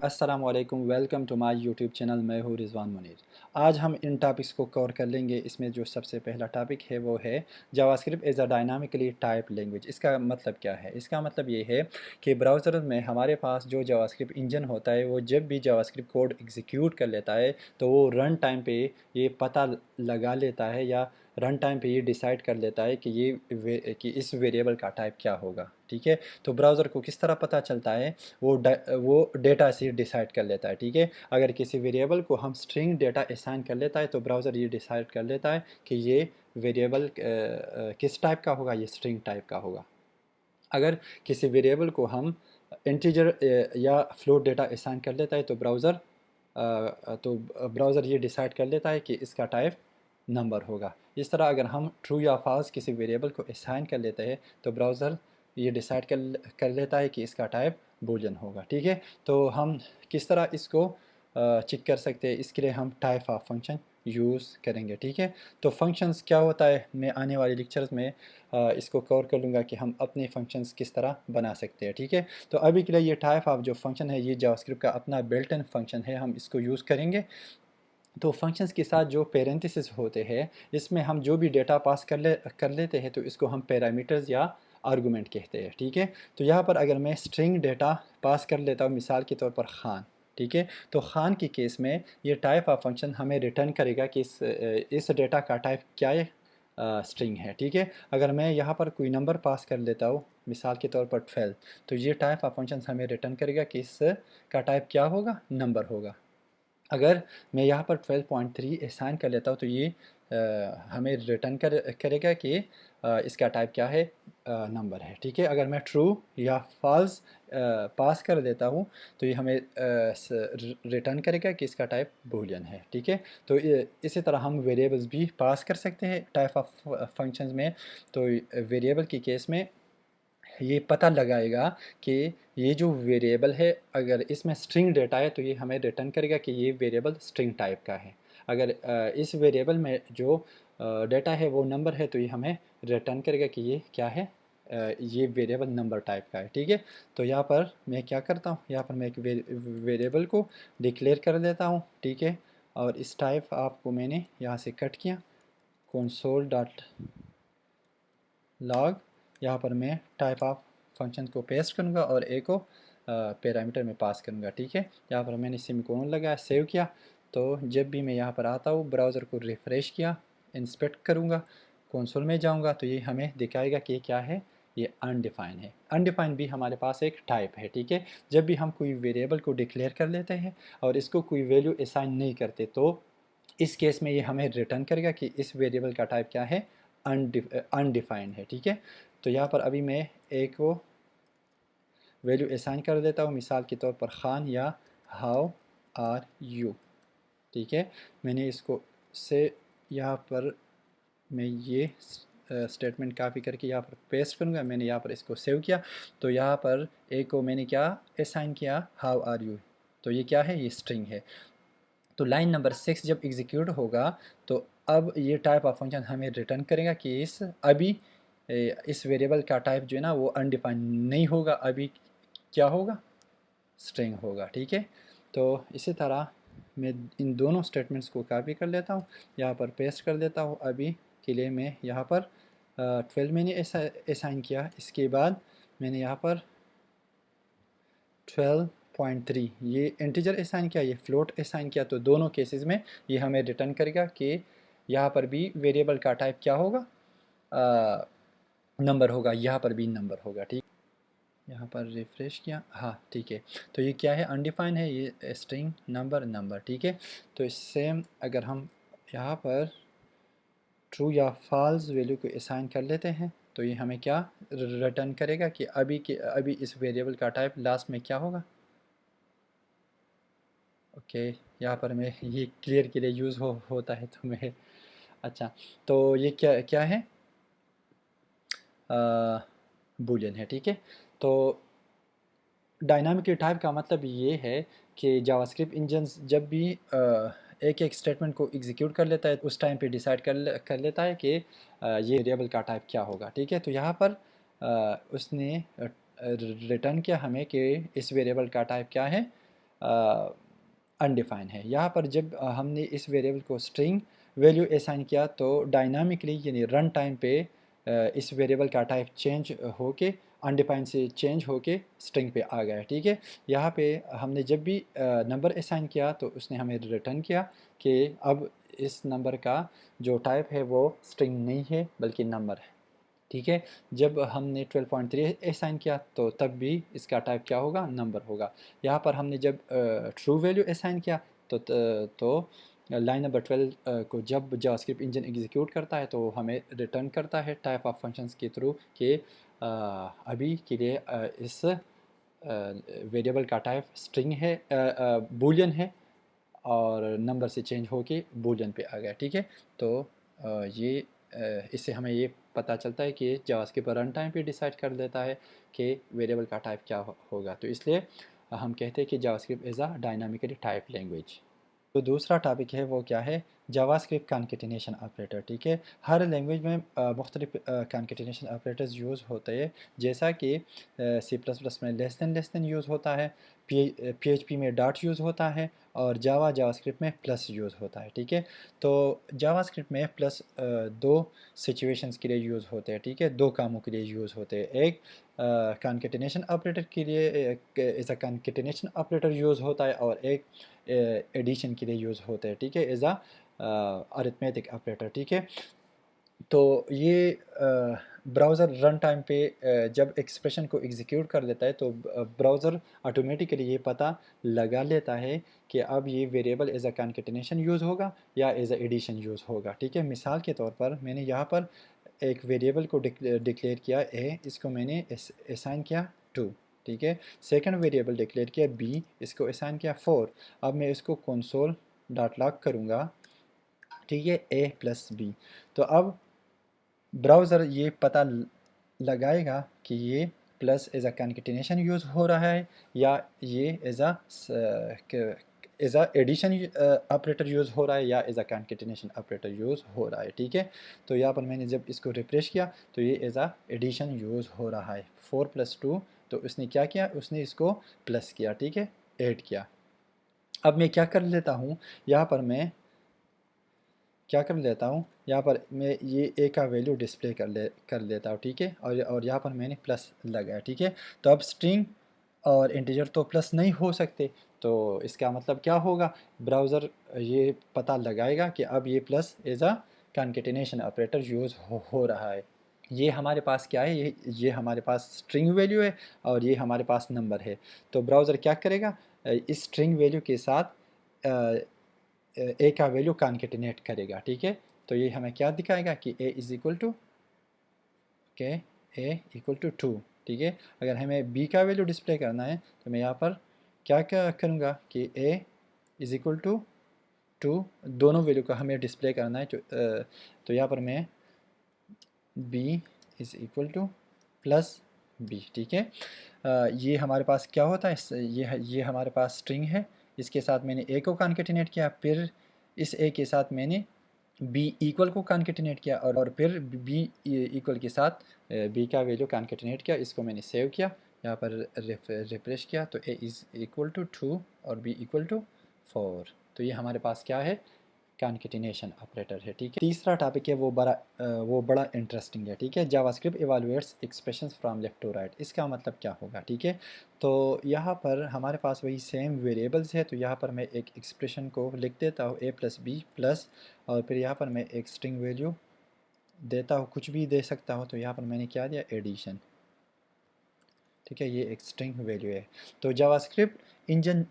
अस्सलाम वालेकुम, welcome to my YouTube channel. मैं हूँ रिजवान मुनीर। आज हम इन टॉपिक्स को कवर कर लेंगे। इसमें जो सबसे पहला टॉपिक है वो है JavaScript as a dynamically type language. इसका मतलब क्या है? इसका मतलब ये है कि ब्राउज़र में हमारे पास जो जावास्क्रिप्ट इंजन होता है वो जब भी जावास्क्रिप्ट कोड एग्जीक्यूट कर लेता है तो वो रन टाइम पे ये पता लगा लेता है या रन टाइम पे ये डिसाइड कर लेता है कि कि इस वेरिएबल का टाइप क्या होगा। ठीक है, तो ब्राउज़र को किस तरह पता चलता है? वो डेटा से डिसाइड कर लेता है। ठीक है, अगर किसी वेरिएबल को हम स्ट्रिंग डेटा असाइन कर लेता है तो ब्राउज़र ये डिसाइड कर लेता है कि ये वेरिएबल किस टाइप का होगा, ये स्ट्रिंग टाइप का होगा। अगर किसी वेरिएबल को हम इंटीजर या फ्लोट डेटा असाइन कर लेता है तो ब्राउज़र ये डिसाइड कर लेता है कि इसका टाइप नंबर होगा। इस तरह अगर हम ट्रू या फॉल्स किसी वेरिएबल को असाइन कर लेते हैं तो ब्राउज़र ये डिसाइड कर लेता है कि इसका टाइप बूलियन होगा। ठीक है, तो हम किस तरह इसको चेक कर सकते हैं? इसके लिए हम टाइप ऑफ फंक्शन यूज़ करेंगे। ठीक है, तो फंक्शंस क्या होता है मैं आने वाले लेक्चर्स में इसको कवर कर लूँगा कि हम अपने फंक्शंस किस तरह बना सकते हैं। ठीक है, तो अभी के लिए ये टाइप ऑफ जो फंक्शन है ये जावास्क्रिप्ट का अपना बिल्ट इन फंक्शन है, हम इसको यूज़ करेंगे। तो फंक्शंस के साथ जो पैरेंथेसिस होते हैं इसमें हम जो भी डेटा पास कर लेते हैं तो इसको हम पैरामीटर्स या आर्गूमेंट कहते हैं। ठीक है, तो यहाँ पर अगर मैं स्ट्रिंग डेटा पास कर लेता हूँ, मिसाल के तौर पर खान। ठीक है, तो खान के केस में ये टाइप ऑफ फंक्शन हमें रिटर्न करेगा कि इस डेटा का टाइप क्या है, स्ट्रिंग है। ठीक है, अगर मैं यहाँ पर कोई नंबर पास कर लेता हूँ, मिसाल के तौर पर 12, तो ये टाइप ऑफ फंक्शन हमें रिटर्न करेगा कि इस का टाइप क्या होगा, नंबर होगा। अगर मैं यहाँ पर 12.3 असाइन कर लेता हूँ तो ये हमें रिटर्न करेगा कि इसका टाइप क्या है, नंबर है। ठीक है, अगर मैं ट्रू या फॉल्स पास कर देता हूँ तो ये हमें रिटर्न करेगा कि इसका टाइप बूलियन है। ठीक है, तो इसी तरह हम वेरिएबल्स भी पास कर सकते हैं टाइप ऑफ फंक्शंस में। तो वेरिएबल के केस में ये पता लगाएगा कि ये जो वेरिएबल है अगर इसमें स्ट्रिंग डेटा है तो ये हमें रिटर्न करेगा कि ये वेरिएबल स्ट्रिंग टाइप का है। अगर इस वेरिएबल में जो डेटा है वो नंबर है तो ये हमें रिटर्न करेगा कि ये क्या है, ये वेरिएबल नंबर टाइप का है। ठीक है, तो यहाँ पर मैं क्या करता हूँ, यहाँ पर मैं एक वेरिएबल को डिक्लेयर कर देता हूँ। ठीक है, और इस टाइप आपको मैंने यहाँ से कट किया, console डॉट लॉग। यहाँ पर मैं टाइप ऑफ फंक्शन को पेस्ट करूँगा और ए को पैरामीटर में पास करूँगा। ठीक है, यहाँ पर मैंने सेमीकोलन लगाया, सेव किया। तो जब भी मैं यहाँ पर आता हूँ ब्राउज़र को रिफ़्रेश किया, इंस्पेक्ट करूँगा, कंसोल में जाऊँगा तो ये हमें दिखाएगा कि ये क्या है, ये अनडिफाइन है। अनडिफाइन भी हमारे पास एक टाइप है। ठीक है, जब भी हम कोई वेरिएबल को डिक्लेयर कर लेते हैं और इसको कोई वैल्यू असाइन नहीं करते तो इस केस में ये हमें रिटर्न करेगा कि इस वेरिएबल का टाइप क्या है, अनडिफाइंड है। ठीक है, तो यहाँ पर अभी मैं ए को वैल्यू असाइन कर देता हूँ, मिसाल के तौर पर खान या हाउ आर यू। ठीक है, मैंने इसको से यहाँ पर मैं ये स्टेटमेंट कॉपी करके यहाँ पर पेस्ट करूँगा। मैंने यहाँ पर इसको सेव किया तो यहाँ पर ए को मैंने क्या असाइन किया, हाउ आर यू। तो ये क्या है, ये स्ट्रिंग है। तो लाइन नंबर 6 जब एग्जीक्यूट होगा तो अब ये टाइप ऑफ फंक्शन हमें रिटर्न करेगा कि इस वेरिएबल का टाइप जो है ना वो अनडिफाइंड नहीं होगा, अभी क्या होगा, स्ट्रिंग होगा। ठीक है, तो इसी तरह मैं इन दोनों स्टेटमेंट्स को कॉपी कर लेता हूँ, यहाँ पर पेस्ट कर देता हूँ। अभी के लिए मैं यहाँ पर 12 मैंने असाइन किया, इसके बाद मैंने यहाँ पर 12.3 ये इंटीजर असाइन किया, ये फ्लोट असाइन किया। तो दोनों केसेस में ये हमें रिटर्न करेगा कि यहाँ पर भी वेरिएबल का टाइप क्या होगा, नंबर होगा, यहाँ पर भी नंबर होगा। ठीक, यहाँ पर रिफ्रेश किया, हाँ ठीक है। तो ये क्या है, अनडिफाइन है, ये स्ट्रिंग नंबर नंबर। ठीक है, तो इससे अगर हम यहाँ पर ट्रू या फॉल्स वैल्यू को असाइन कर लेते हैं तो ये हमें क्या रिटर्न करेगा कि अभी इस वेरिएबल का टाइप लास्ट में क्या होगा। ओके, यहाँ पर मैं ये क्लियर के लिए यूज़ होता है तो मैं, अच्छा, तो ये क्या क्या है, बूलियन है। ठीक है, तो डायनामिक टाइप का मतलब ये है कि जावास्क्रिप्ट इंजन जब भी एक एक स्टेटमेंट को एग्जीक्यूट कर लेता है उस टाइम पे डिसाइड कर लेता है कि ये वेरिएबल का टाइप क्या होगा। ठीक है, तो यहाँ पर उसने रिटर्न किया हमें कि इस वेरिएबल का टाइप क्या है, انڈیفائن ہے۔ یہاں پر جب ہم نے اس ویریبل کو اسٹرنگ ویلیو اسائن کیا تو ڈائنامکلی یعنی رن ٹائم پہ اس ویریبل کا ٹائپ چینج ہو کے انڈیفائن سے چینج ہو کے اسٹرنگ پہ آ گیا، ٹھیک ہے۔ یہاں پہ ہم نے جب بھی نمبر اسائن کیا تو اس نے ہمیں ریٹرن کیا کہ اب اس نمبر کا جو ٹائپ ہے وہ اسٹرنگ نہیں ہے بلکہ نمبر ہے، ٹھیک ہے۔ جب ہم نے 12.3 اسائن کیا تو تب بھی اس کا ٹائپ کیا ہوگا؟ نمبر ہوگا۔ یہاں پر ہم نے جب ٹرو ویلیو اسائن کیا تو لائن نمبر 12 کو جب جاوا اسکرپٹ انجن ایگزیکیوٹ کرتا ہے تو ہمیں ریٹرن کرتا ہے ٹائپ آف فنکشنز کے تھرو کہ ابھی کے لیے اس ویریبل کا ٹائپ اسٹرنگ ہے، بولین ہے، اور نمبر سے چینج ہو کے بولین پہ آ گیا، ٹھیک ہے۔ تو یہ اس سے ہمیں یہ پتہ چلتا ہے کہ جاوا اسکرپٹ رن ٹائم پہ ڈیسائیڈ کر دیتا ہے کہ ویریبل کا ٹائپ کیا ہوگا، تو اس لیے ہم کہتے ہیں کہ جاوا script is a dynamically type language. تو دوسرا ٹاپک ہے وہ کیا ہے؟ جاوا اسکرپٹ کانکیٹینیشن آپریٹر، ٹھیک ہے۔ ہر لینگویج میں مختلف کانکیٹینیشن آپریٹرز یوز ہوتے ہیں، جیسا کہ سی پلس پلس میں لیس دین یوز ہوتا ہے، پی ایچ پی میں ڈاٹ یوز ہوتا ہے، اور جاوا اسکرپٹ میں پلس یوز ہوتا ہے، ٹھیک ہے۔ تو جاوا اسکرپٹ میں پلس دو سچویشنز کے لیے یوز ہوتے ہیں، ٹھیک ہے، دو کاموں کے لیے یوز ہوتے ہیں۔ ایک کانکیٹینیشن آپریٹر کے لیے as a concatenation operator use ہوتا ہے، اور ایک ایڈیشن کے لیے یوز ہوتے ہیں، ٹھیک ہے، ایز اے ارتھمیٹک آپریٹر، ٹھیک ہے۔ تو یہ براؤزر رن ٹائم پہ جب ایکسپریشن کو ایگزیکیوٹ کر دیتا ہے تو براؤزر آٹومیٹیکلی یہ پتہ لگا لیتا ہے کہ اب یہ variable as a concatenation use ہوگا یا ایز اے ایڈیشن یوز ہوگا، ٹھیک ہے۔ مثال کے طور پر میں نے یہاں پر ایک ویریبل کو ڈکلیئر کیا اے، اس کو میں نے اسائن کیا 2، ٹھیک ہے۔ سیکنڈ ویریبل ڈکلیئر کیا بی، اس کو اسائن کیا 4۔ اب میں اس کو کنسول ڈاٹ لاگ کروں گا، ٹھیک ہے، اے پلس بی۔ تو اب براؤزر یہ پتہ لگائے گا کہ یہ plus as a concatenation use ہو رہا ہے یا یہ as a addition operator use ہو رہا ہے یا as a concatenation operator use ہو رہا ہے، ٹھیک ہے۔ تو یہاں پر میں نے جب اس کو ریفریش کیا تو یہ ایز اے ایڈیشن یوز ہو رہا ہے، 4 + 2، تو اس نے کیا کیا؟ اس نے اس کو پلس کیا، ٹھیک ہے، ایڈ کیا۔ اب میں کیا کر لیتا ہوں، یہاں پر میں کیا کر لیتا ہوں، یہاں پر میں یہ اے کا ویلیو ڈسپلے کر لیتا ہوں، ٹھیک ہے، اور یہاں پر میں نے پلس لگایا، ٹھیک ہے۔ تو اب اسٹرنگ اور انٹیجر تو پلس نہیں ہو سکتے، تو اس کا مطلب کیا ہوگا؟ براؤزر یہ پتہ لگائے گا کہ اب یہ plus as a concatenation operator use ہو رہا ہے۔ یہ ہمارے پاس کیا ہے؟ یہ ہمارے پاس اسٹرنگ ویلیو ہے اور یہ ہمارے پاس نمبر ہے۔ تو براؤزر کیا کرے گا؟ اس اسٹرنگ ویلیو کے ساتھ اے کا ویلیو کانکیٹینیٹ کرے گا، ٹھیک ہے۔ تو یہ ہمیں کیا دکھائے گا کہ اے از ایکول ٹو کہ اے ایکول ٹو 2، ٹھیک ہے۔ اگر ہمیں بی کا ویلیو ڈسپلے کرنا ہے تو میں یہاں پر کیا کروں گا کہ اے از ایکول ٹو 2، دونوں ویلیو کا ہمیں ڈسپلے کرنا ہے، تو یہاں پر میں B is equal to plus B, ٹھیک ہے۔ یہ ہمارے پاس کیا ہوتا ہے؟ یہ ہمارے پاس اسٹرنگ ہے، اس کے ساتھ میں نے اے کو کانکیٹینیٹ کیا، پھر اس اے کے ساتھ میں نے بی ایکول کو کانکیٹینیٹ کیا، اور پھر بی ایکول کے ساتھ بی کا ویلیو کانکیٹینیٹ کیا، اس کو میں نے سیو کیا، یہاں پر ریفریش کیا تو اے از ایکول ٹو 2 اور بی ایکول ٹو 4۔ تو یہ ہمارے پاس کیا ہے؟ کانکیٹینیشن آپریٹر ہے، ٹھیک ہے۔ تیسرا ٹاپک ہے وہ بڑا انٹرسٹنگ ہے، ٹھیک ہے۔ JavaScript evaluates expressions from left to right, اس کا مطلب کیا ہوگا، ٹھیک ہے۔ تو یہاں پر ہمارے پاس وہی سیم ویریبلز ہے، تو یہاں پر میں ایک ایکسپریشن کو لکھ دیتا ہوں اے پلس بی پلس، اور پھر یہاں پر میں ایک اسٹرنگ ویلیو دیتا ہوں، کچھ بھی دے سکتا ہوں، تو یہاں پر میں نے کیا دیا؟ ایڈیشن، ٹھیک ہے، یہ ایک اسٹرنگ ویلیو ہے۔ تو جاوا اسکرپٹ انجن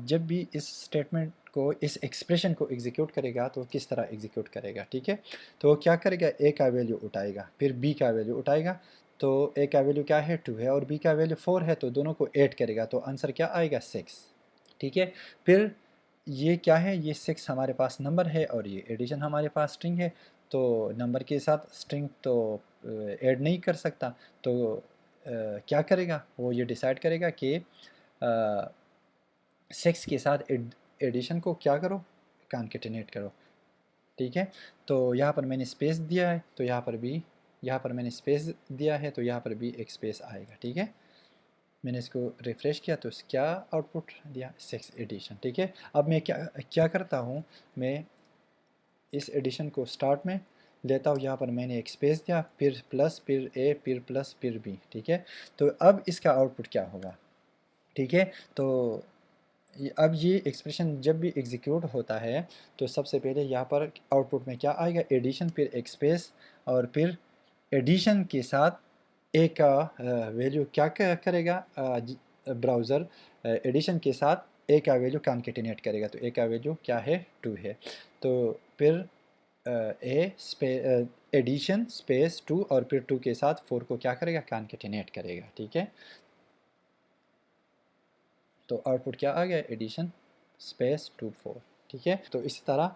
جب بھی اس اسٹیٹمنٹ کو، اس ایکسپریشن کو ایگزیکیوٹ کرے گا تو کس طرح ایگزیکیوٹ کرے گا، ٹھیک ہے۔ تو وہ کیا کرے گا؟ اے کا ویلیو اٹھائے گا، پھر بی کا ویلیو اٹھائے گا، تو اے کا ویلیو کیا ہے؟ 2 ہے، اور بی کا ویلیو 4 ہے، تو دونوں کو ایڈ کرے گا، تو آنسر کیا آئے گا؟ 6، ٹھیک ہے۔ پھر یہ کیا ہے؟ یہ 6 ہمارے پاس نمبر ہے اور یہ ایڈیشن ہمارے پاس اسٹرنگ ہے، تو نمبر کے ساتھ اسٹرنگ تو ایڈ نہیں کر سکتا، تو کیا کرے گا؟ وہ یہ ڈیسائیڈ کرے گا کہ 6 کے ساتھ ایڈیشن کو کیا کرو؟ کانکیٹینیٹ کرو، ٹھیک ہے۔ تو یہاں پر میں نے اسپیس دیا ہے، تو یہاں پر میں نے اسپیس دیا ہے، تو یہاں پر بھی ایک اسپیس آئے گا، ٹھیک ہے۔ मैंने इसको रिफ़्रेश किया तो क्या आउटपुट दिया, 6 एडिशन। ठीक है, अब मैं क्या क्या करता हूँ, मैं इस एडिशन को स्टार्ट में लेता हूँ, यहाँ पर मैंने एक स्पेस दिया, फिर प्लस, फिर ए, फिर प्लस, फिर बी। ठीक है, तो अब इसका आउटपुट क्या होगा। ठीक है, तो अब ये एक्सप्रेशन जब भी एग्जीक्यूट होता है तो सबसे पहले यहाँ पर आउटपुट में क्या आएगा, एडिशन, फिर एक स्पेस, और फिर एडिशन के साथ ए का वैल्यू क्या करेगा, ब्राउज़र एडिशन के साथ ए का वैल्यू कॉन्केटिनेट करेगा। तो ए का वैल्यू क्या है, 2 है। तो फिर ए स्पे एडिशन स्पेस 2, और फिर 2 के साथ 4 को क्या करेगा, कॉन्केटिनेट करेगा। ठीक है, तो आउटपुट क्या आ गया, एडिशन स्पेस 2 4। ठीक है, तो इसी तरह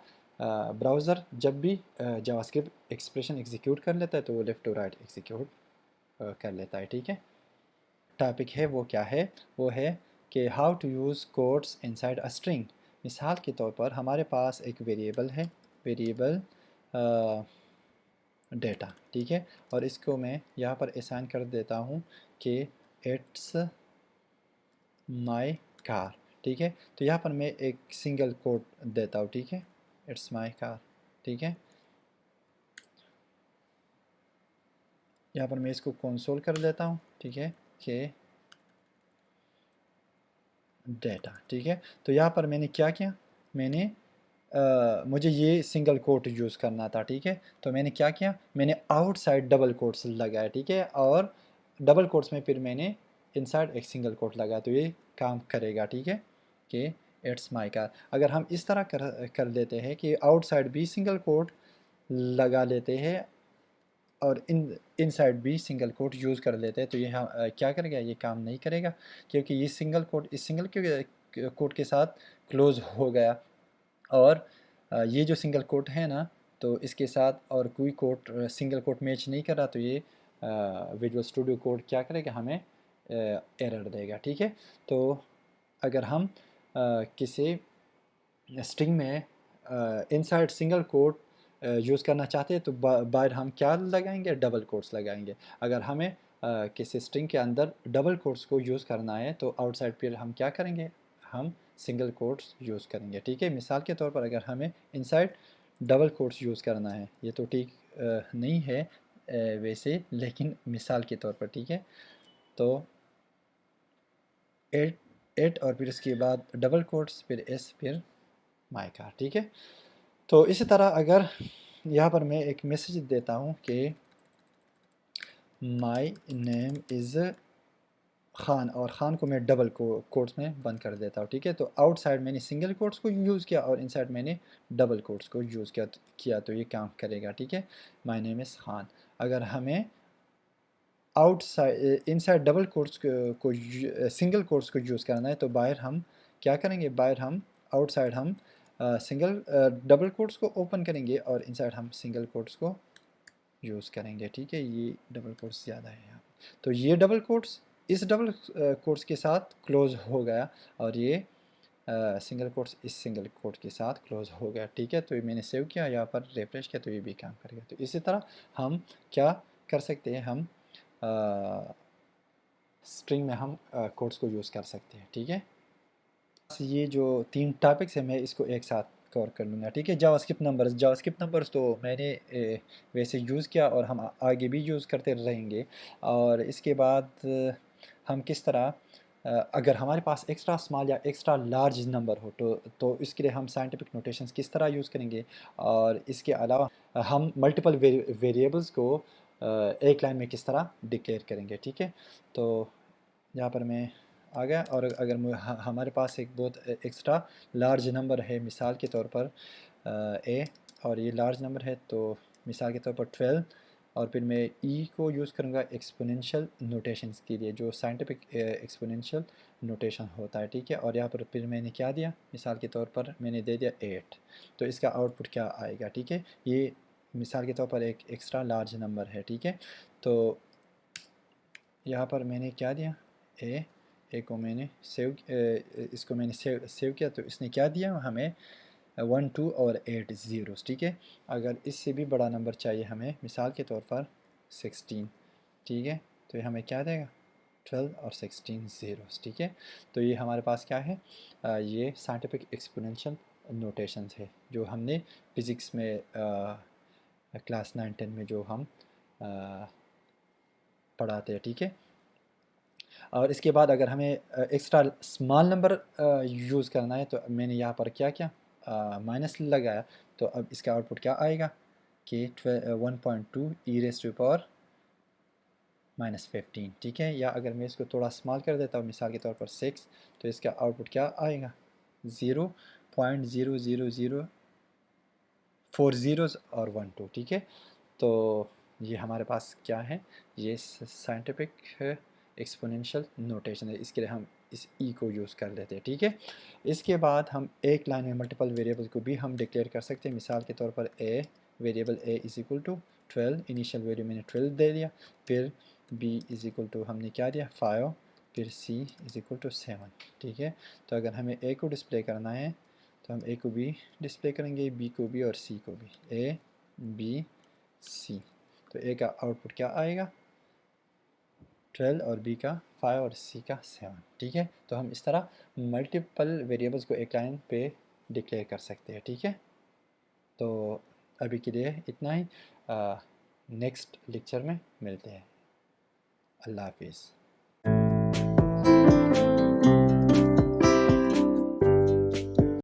ब्राउज़र जब भी जावास्क्रिप्ट एक्सप्रेशन एग्जीक्यूट कर लेता है तो वो लेफ़्ट टू राइट एग्जीक्यूट कर लेता है। ठीक है, टॉपिक है वो क्या है, वो है कि how to use codes inside a string. मिसाल के तौर पर हमारे पास एक वेरिएबल है, वेरिएबल डेटा। ठीक है, और इसको मैं यहाँ पर असाइन कर देता हूँ कि इट्स माई कार। ठीक है, तो यहाँ पर मैं एक सिंगल कोड देता हूँ। ठीक है, इट्स माई कार। ठीक है, यहाँ पर मैं इसको कंसोल कर देता हूँ। ठीक है, कि डेटा। ठीक है, तो यहाँ पर मैंने क्या किया, मैंने मुझे ये सिंगल कोट यूज़ करना था। ठीक है, तो मैंने क्या किया, मैंने आउटसाइड डबल कोट्स लगाया। ठीक है, और डबल कोट्स में फिर मैंने इनसाइड एक सिंगल कोट लगाया, तो ये काम करेगा। ठीक है, कि इट्स माई कार। अगर हम इस तरह कर लेते हैं कि आउटसाइड भी सिंगल कोट लगा लेते हैं और इनसाइड भी सिंगल कोट यूज़ कर लेते हैं, तो ये हम क्या करेगा, ये काम नहीं करेगा, क्योंकि ये सिंगल कोट इस सिंगल कोट के साथ क्लोज हो गया, और ये जो सिंगल कोट है ना, तो इसके साथ और कोई कोट सिंगल कोट मैच नहीं कर रहा, तो ये विजुअल स्टूडियो कोड क्या करेगा, हमें एरर देगा। ठीक है, तो अगर हम किसी स्ट्रिंग में इनसाइड सिंगल कोट यूज़ करना चाहते हैं तो बाहर हम क्या लगाएंगे, डबल कोट्स लगाएंगे। अगर हमें किसी स्ट्रिंग के अंदर डबल कोट्स को यूज़ करना है तो आउटसाइड फिर हम क्या करेंगे, हम सिंगल कोट्स यूज़ करेंगे। ठीक है, मिसाल के तौर पर अगर हमें इनसाइड डबल कोट्स यूज़ करना है, ये तो ठीक नहीं है वैसे, लेकिन मिसाल के तौर पर। ठीक है, तो एट एट और फिर इसके बाद डबल कोट्स, फिर एस, फिर माई कार। ठीक है, तो इसी तरह अगर यहाँ पर मैं एक मैसेज देता हूँ कि माई नेम इज़ खान, और ख़ान को मैं डबल कोट्स में बंद कर देता हूँ। ठीक है, तो आउटसाइड मैंने सिंगल कोट्स को यूज़ किया और इनसाइड मैंने डबल कोट्स को यूज़ किया तो ये काम करेगा। ठीक है, माई नेम इज़ खान। अगर हमें आउटसाइड इनसाइड डबल कोट्स को सिंगल कोट्स को यूज़ करना है तो बाहर हम क्या करेंगे, बाहर हम आउटसाइड हम सिंगल डबल कोट्स को ओपन करेंगे और इनसाइड हम सिंगल कोट्स को यूज़ करेंगे। ठीक है, ये डबल कोट्स ज़्यादा है यहाँ, तो ये डबल कोट्स इस डबल कोट्स के साथ क्लोज हो गया, और ये सिंगल कोट्स इस सिंगल कोट के साथ क्लोज हो गया। ठीक है, तो ये मैंने सेव किया, यहाँ पर रिफ्रेश किया तो ये भी काम करेगा। तो इसी तरह हम क्या कर सकते हैं, हम स्ट्रिंग में हम कोड्स को यूज़ कर सकते हैं। ठीक है, ये जो 3 टॉपिक्स हैं मैं इसको एक साथ कवर कर लूँगा। ठीक है, जावास्क्रिप्ट नंबर्स तो मैंने वैसे यूज़ किया और हम आगे भी यूज़ करते रहेंगे। और इसके बाद हम किस तरह अगर हमारे पास एक्स्ट्रा स्मॉल या एक्स्ट्रा लार्ज नंबर हो तो इसके लिए हम साइंटिफिक नोटेशंस किस तरह यूज़ करेंगे, और इसके अलावा हम मल्टीपल वेरिएबल्स को एक लाइन में किस तरह डिक्लेयर करेंगे। ठीक है, तो यहाँ पर मैं आ गया, और अगर हमारे पास एक बहुत एक्स्ट्रा लार्ज नंबर है, मिसाल के तौर पर ए, और ये लार्ज नंबर है तो मिसाल के तौर पर 12, और फिर मैं ई को यूज़ करूँगा एक्सपोनेंशियल नोटेशंस के लिए, जो साइंटिफिक एक्सपोनेंशियल नोटेशन होता है। ठीक है, और यहाँ पर फिर मैंने क्या दिया, मिसाल के तौर पर मैंने दे दिया 8, तो इसका आउटपुट क्या आएगा। ठीक है, ये मिसाल के तौर पर एक एक्स्ट्रा लार्ज नंबर है। ठीक है, तो यहाँ पर मैंने क्या दिया, ए को मैंने इसको मैंने सेव किया, तो इसने क्या दिया हमें 1 2 और 8 ज़ीरोस। ठीक है, अगर इससे भी बड़ा नंबर चाहिए हमें, मिसाल के तौर पर 16, ठीक है, तो ये हमें क्या देगा, 12 اور 16 zeros. ٹھیک ہے، تو یہ ہمارے پاس کیا ہے، یہ سائنٹیفک ایکسپوننشل نوٹیشنز ہے جو ہم نے فزکس میں کلاس 9-10 میں جو ہم پڑھاتے ہیں. ٹھیک ہے، اور اس کے بعد اگر ہمیں ایکسٹرا اسمال نمبر یوز کرنا ہے تو میں نے یہاں پر کیا مائنس لگایا، تو اب اس کا آؤٹ پٹ کیا آئے گا کہ 1.2 e⁻15. ٹھیک ہے، یا اگر میں اس کو تھوڑا اسمال کر دیتا ہوں مثال کے طور پر 6، تو اس کا آؤٹ پٹ کیا آئے گا 0.0004 zeros اور 1 2. ٹھیک ہے، تو یہ ہمارے پاس کیا ہے، یہ سائنٹیفک ایکسپوننشل نوٹیشن ہے، اس کے لیے ہم اس ای کو یوز کر لیتے ہیں. ٹھیک ہے، اس کے بعد ہم ایک لائن میں ملٹیپل ویریبل کو بھی ہم ڈکلیئر کر سکتے ہیں. مثال کے طور پر variable A is equal to 12، initial value میں نے 12 دے دیا، پھر بی از اکول ٹو ہم نے کیا دیا 5، پھر سی از اکول ٹو 7. ٹھیک ہے، تو اگر ہمیں اے کو ڈسپلے کرنا ہے تو ہم اے کو بھی ڈسپلے کریں گے، بی کو بھی اور سی کو بھی، اے بی سی. تو اے کا آؤٹ پٹ کیا آئے گا 12 اور بی کا 5 اور سی کا 7. ٹھیک ہے، تو ہم اس طرح ملٹیپل ویریبلس کو ایک لائن پہ ڈکلیئر کر سکتے ہیں. ٹھیک ہے، تو ابھی کے لیے اتنا ہی، نیکسٹ لیکچر میں ملتے ہیں. اللہ حافظ.